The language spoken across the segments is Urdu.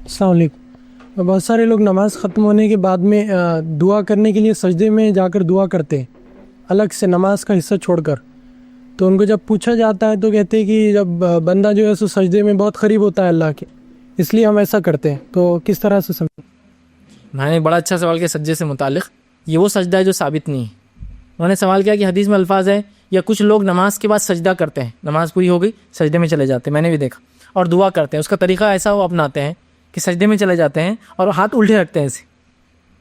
السلام علیکم۔ بہت سارے لوگ نماز ختم ہونے کے بعد میں دعا کرنے کے لیے سجدے میں جا کر دعا کرتے ہیں، الگ سے نماز کا حصہ چھوڑ کر۔ تو ان کو جب پوچھا جاتا ہے تو کہتے ہیں کہ جب بندہ جو ہے سو سجدے میں بہت قریب ہوتا ہے اللہ کے، اس لیے ہم ایسا کرتے ہیں۔ تو کس طرح سے سمجھیں؟ میں نے بڑا اچھا سوال کیا سجدے سے متعلق۔ یہ وہ سجدہ ہے جو ثابت نہیں ہے۔ انہوں نے سوال کیا کہ حدیث میں الفاظ ہے یا کچھ لوگ نماز کے بعد سجدہ کرتے ہیں، نماز پوری ہو گئی سجدے میں چلے جاتے ہیں، میں نے بھی دیکھا، اور دعا کرتے ہیں۔ اس کا طریقہ ایسا وہ اپناتے ہیں کہ سجدے میں چلے جاتے ہیں اور ہاتھ الٹے رکھتے ہیں،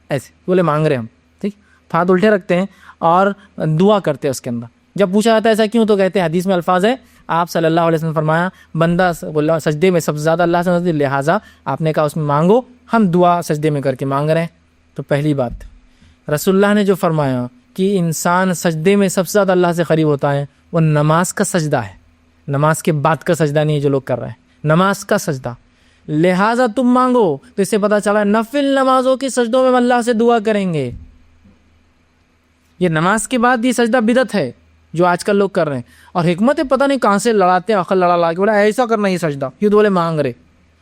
ایسے بولے مانگ رہے ہم، ٹھیک، ہاتھ الٹے رکھتے ہیں اور دعا کرتے ہیں اس کے اندر۔ جب پوچھا جاتا ہے ایسا کیوں، تو کہتے ہیں حدیث میں الفاظ ہے، آپ صلی اللہ علیہ وسلم نے فرمایا بندہ سجدے میں سب سے زیادہ اللہ سے نزدیک، لہٰذا آپ نے کہا اس میں مانگو، ہم دعا سجدے میں کر کے مانگ رہے ہیں۔ تو پہلی بات رسول اللہ نے جو فرمایا کہ انسان سجدے میں سب سے زیادہ اللہ سے قریب ہوتا ہے، وہ نماز کا سجدہ ہے، نماز کے بعد کا سجدہ نہیں ہے جو لوگ کر رہے ہیں، نماز کا سجدہ۔ لہٰذا تم مانگو، تو اس سے پتہ چلا نفل نمازوں کی سجدوں میں اللہ سے دعا کریں گے۔ یہ نماز کے بعد یہ سجدہ بدعت ہے جو آج کل لوگ کر رہے ہیں، اور حکمت پتہ نہیں کہاں سے لڑاتے ہیں، عقل لڑا لا کے بولا ایسا کرنا یہ سجدہ، یہ بولے مانگ رہے،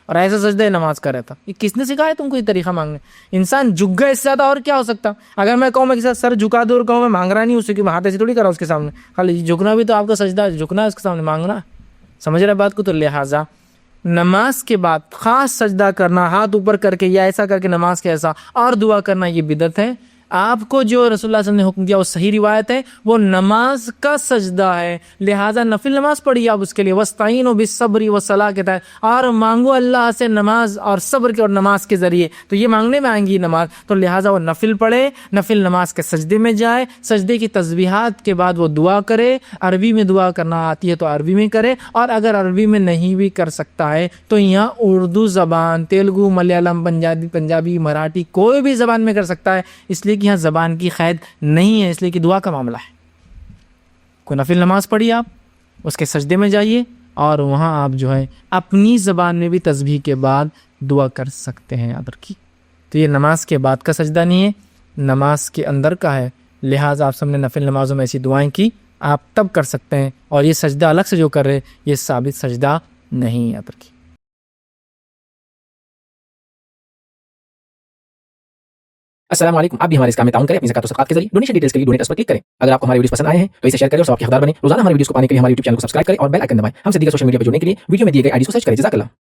اور ایسا سجدہ ہے نماز کا رہتا۔ یہ کس نے سکھایا تم کو یہ طریقہ مانگنے؟ انسان جھک گئے، اس سے زیادہ اور کیا ہو سکتا؟ اگر میں کہوں میں کسی سر جھکا دوں اور کہوں میں مانگ رہا نہیں، اسے کہ میں ہاتھ ایسے تھوڑی کرا اس کے سامنے، خالی جھکنا بھی تو آپ کا سجدہ ہے، جھکنا ہے اس کے سامنے، مانگنا، سمجھ رہے بات کو؟ تو لہٰذا نماز کے بعد خاص سجدہ کرنا، ہاتھ اوپر کر کے یا ایسا کر کے نماز کے ایسا اور دعا کرنا، یہ بدعت ہے۔ آپ کو جو رسول اللہ صلی اللہ علیہ وسلم نے حکم دیا وہ صحیح روایت ہے، وہ نماز کا سجدہ ہے، لہٰذا نفل نماز پڑھیے آپ اس کے لیے، وَاسْتَعِينُوا بِالصَّبْرِ وَالصَّلَاةِ کے تحت، اور مانگو اللہ سے نماز اور صبر کے اور نماز کے ذریعے، تو یہ مانگنے میں آئیں گی نماز، تو لہٰذا وہ نفل پڑھے، نفل نماز کے سجدے میں جائے، سجدے کی تسبیحات کے بعد وہ دعا کرے، عربی میں دعا کرنا آتی ہے تو عربی میں کرے، اور اگر عربی میں نہیں بھی کر سکتا ہے تو یہاں اردو زبان، تیلگو، ملیالم، پنجابی، مراٹھی، کوئی بھی زبان میں کر سکتا ہے، اس لیے کہ یہاں زبان کی قید نہیں ہے، اس لیے کہ دعا کا معاملہ ہے۔ کوئی نفل نماز پڑھیے آپ، اس کے سجدے میں جائیے، اور وہاں آپ جو ہے اپنی زبان میں بھی تسبیح کے بعد دعا کر سکتے ہیں، یاد رکھیے۔ تو یہ نماز کے بعد کا سجدہ نہیں ہے، نماز کے اندر کا ہے، لہٰذا آپ سب نے نفل نمازوں میں ایسی دعائیں کی آپ تب کر سکتے ہیں، اور یہ سجدہ الگ سے جو کر رہے یہ ثابت سجدہ نہیں، یاد رکھیے۔ السلام علیکم، آپ بھی ہمارے اس کام میں تعاون کریں اپنی زکات و صدقات کے ذریعے۔ ڈونیشن ڈیٹیلز کے لیے ڈونیٹ اس پر کلک کریں۔ اگر آپ کو ہمارے ویڈیوز پسند آئے ہیں تو اسے شیئر کریں اور ثواب کے حقدار بنیں۔ روزانہ ہمارے ویڈیوز کو پانے کے لیے ہمارے یوٹیوب چینل کو سبسکرائب کریں اور بیل آئکن دبائیں۔ ہم سے دیگر سوشل میڈیا پر جڑنے کے لیے ویڈیو میں دیے گئے آئی ڈیز کو سرچ کریں۔ جزاک اللہ۔